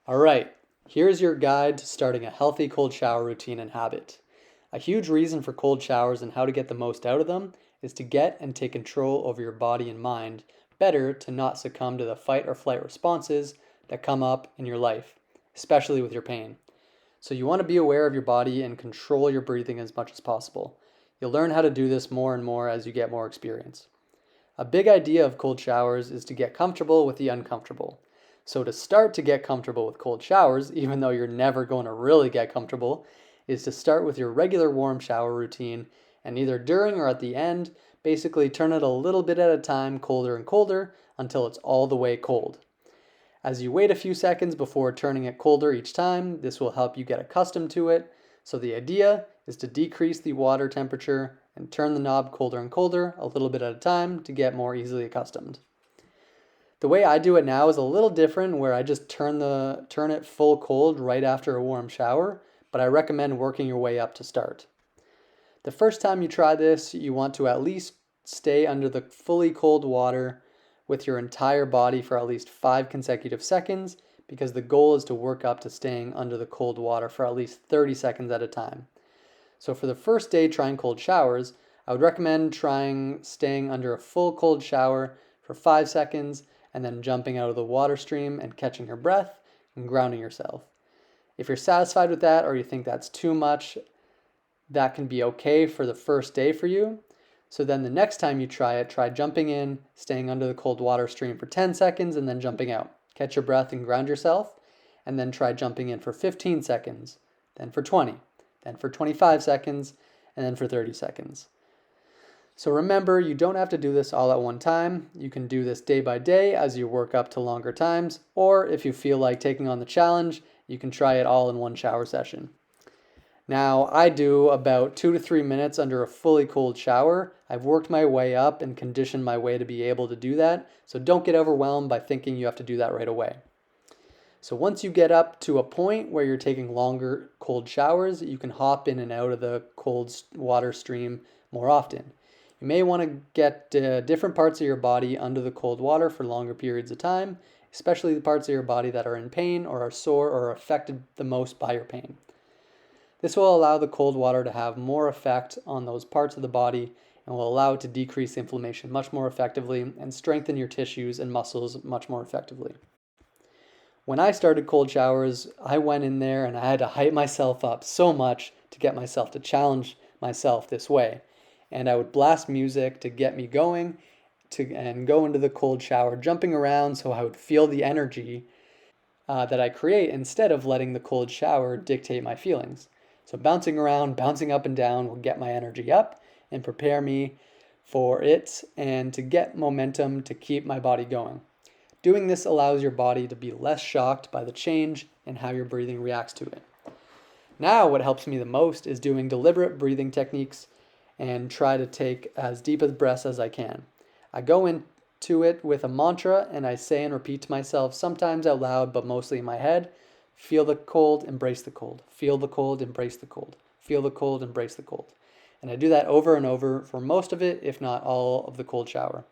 All right, here's your guide to starting a healthy cold shower routine and habit. A huge reason for cold showers and how to get the most out of them is to get and take control over your body and mind, better to not succumb to the fight or flight responses that come up in your life, especially with your pain. So, you want to be aware of your body and control your breathing as much as possible. You'll learn how to do this more and more as you get more experience. A big idea of cold showers is to get comfortable with the uncomfortable. So, to start to get comfortable with cold showers, even though you're never going to really get comfortable, is to start with your regular warm shower routine and either during or at the end, basically turn it a little bit at a time, colder and colder, until it's all the way cold. As you wait a few seconds before turning it colder each time, this will help you get accustomed to it. So the idea is to decrease the water temperature and turn the knob colder and colder a little bit at a time to get more easily accustomed. The way I do it now is a little different where I just turn it full cold right after a warm shower, but I recommend working your way up to start. The first time you try this, you want to at least stay under the fully cold water with your entire body for at least 5 consecutive seconds, because the goal is to work up to staying under the cold water for at least 30 seconds at a time. So for the first day trying cold showers, I would recommend trying staying under a full cold shower for 5 seconds and then jumping out of the water stream and catching your breath and grounding yourself. If you're satisfied with that or you think that's too much, that can be okay for the first day for you. So then the next time you try it, try jumping in, staying under the cold water stream for 10 seconds and then jumping out. Catch your breath and ground yourself, and then try jumping in for 15 seconds, then for 20, then for 25 seconds, and then for 30 seconds. So remember, you don't have to do this all at one time. You can do this day by day as you work up to longer times, or if you feel like taking on the challenge, you can try it all in one shower session. Now, I do about 2 to 3 minutes under a fully cold shower. I've worked my way up and conditioned my way to be able to do that, so don't get overwhelmed by thinking you have to do that right away. So once you get up to a point where you're taking longer cold showers, you can hop in and out of the cold water stream more often. You may want to get different parts of your body under the cold water for longer periods of time, especially the parts of your body that are in pain or are sore or are affected the most by your pain. This will allow the cold water to have more effect on those parts of the body and will allow it to decrease inflammation much more effectively and strengthen your tissues and muscles much more effectively. When I started cold showers, I went in there and I had to hype myself up so much to get myself to challenge myself this way. And I would blast music to get me going and go into the cold shower, jumping around so I would feel the energy that I create instead of letting the cold shower dictate my feelings. So bouncing around, bouncing up and down will get my energy up and prepare me for it and to get momentum to keep my body going. Doing this allows your body to be less shocked by the change and how your breathing reacts to it. Now, what helps me the most is doing deliberate breathing techniques and try to take as deep of breaths as I can. I go into it with a mantra and I say and repeat to myself, sometimes out loud, but mostly in my head, feel the cold, embrace the cold. Feel the cold, embrace the cold. Feel the cold, embrace the cold. And I do that over and over for most of it, if not all of the cold shower.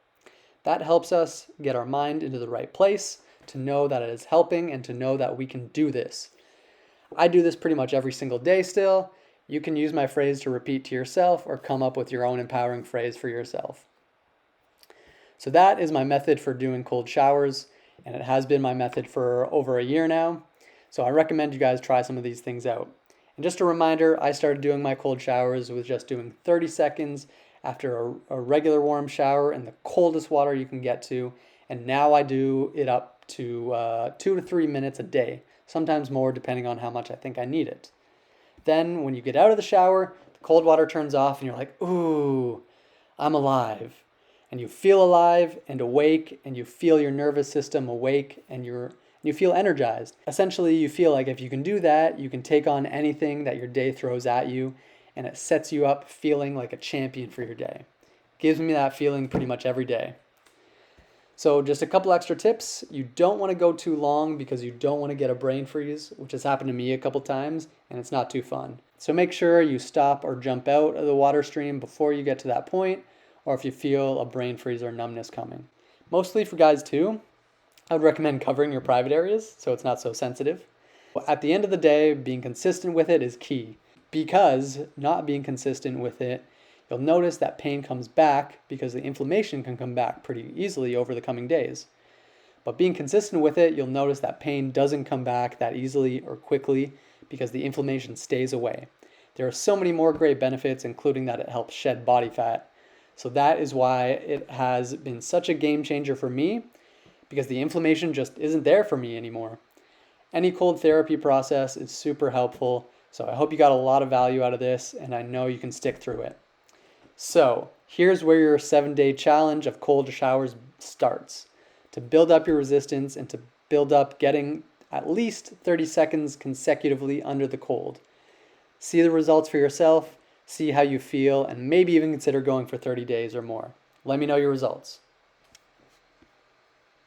That helps us get our mind into the right place, to know that it is helping and to know that we can do this. I do this pretty much every single day still. You can use my phrase to repeat to yourself or come up with your own empowering phrase for yourself. So that is my method for doing cold showers, and it has been my method for over a year now. So I recommend you guys try some of these things out. And just a reminder, I started doing my cold showers with just doing 30 seconds after a regular warm shower in the coldest water you can get to. And now I do it up to 2 to 3 minutes a day, sometimes more depending on how much I think I need it. Then when you get out of the shower, the cold water turns off and you're like, ooh, I'm alive. And you feel alive and awake, and you feel your nervous system awake, and you feel energized. Essentially, you feel like if you can do that, you can take on anything that your day throws at you, and it sets you up feeling like a champion for your day. Gives me that feeling pretty much every day. So just a couple extra tips. You don't want to go too long because you don't want to get a brain freeze, which has happened to me a couple times, and it's not too fun. So make sure you stop or jump out of the water stream before you get to that point, or if you feel a brain freeze or numbness coming. Mostly for guys too. I would recommend covering your private areas so it's not so sensitive. At the end of the day, being consistent with it is key, because not being consistent with it, you'll notice that pain comes back because the inflammation can come back pretty easily over the coming days. But being consistent with it, you'll notice that pain doesn't come back that easily or quickly because the inflammation stays away. There are so many more great benefits, including that it helps shed body fat. So that is why it has been such a game changer for me, because the inflammation just isn't there for me anymore. Any cold therapy process is super helpful. So I hope you got a lot of value out of this, and I know you can stick through it. So here's where your 7-day challenge of cold showers starts. To build up your resistance and to build up getting at least 30 seconds consecutively under the cold. See the results for yourself, see how you feel, and maybe even consider going for 30 days or more. Let me know your results.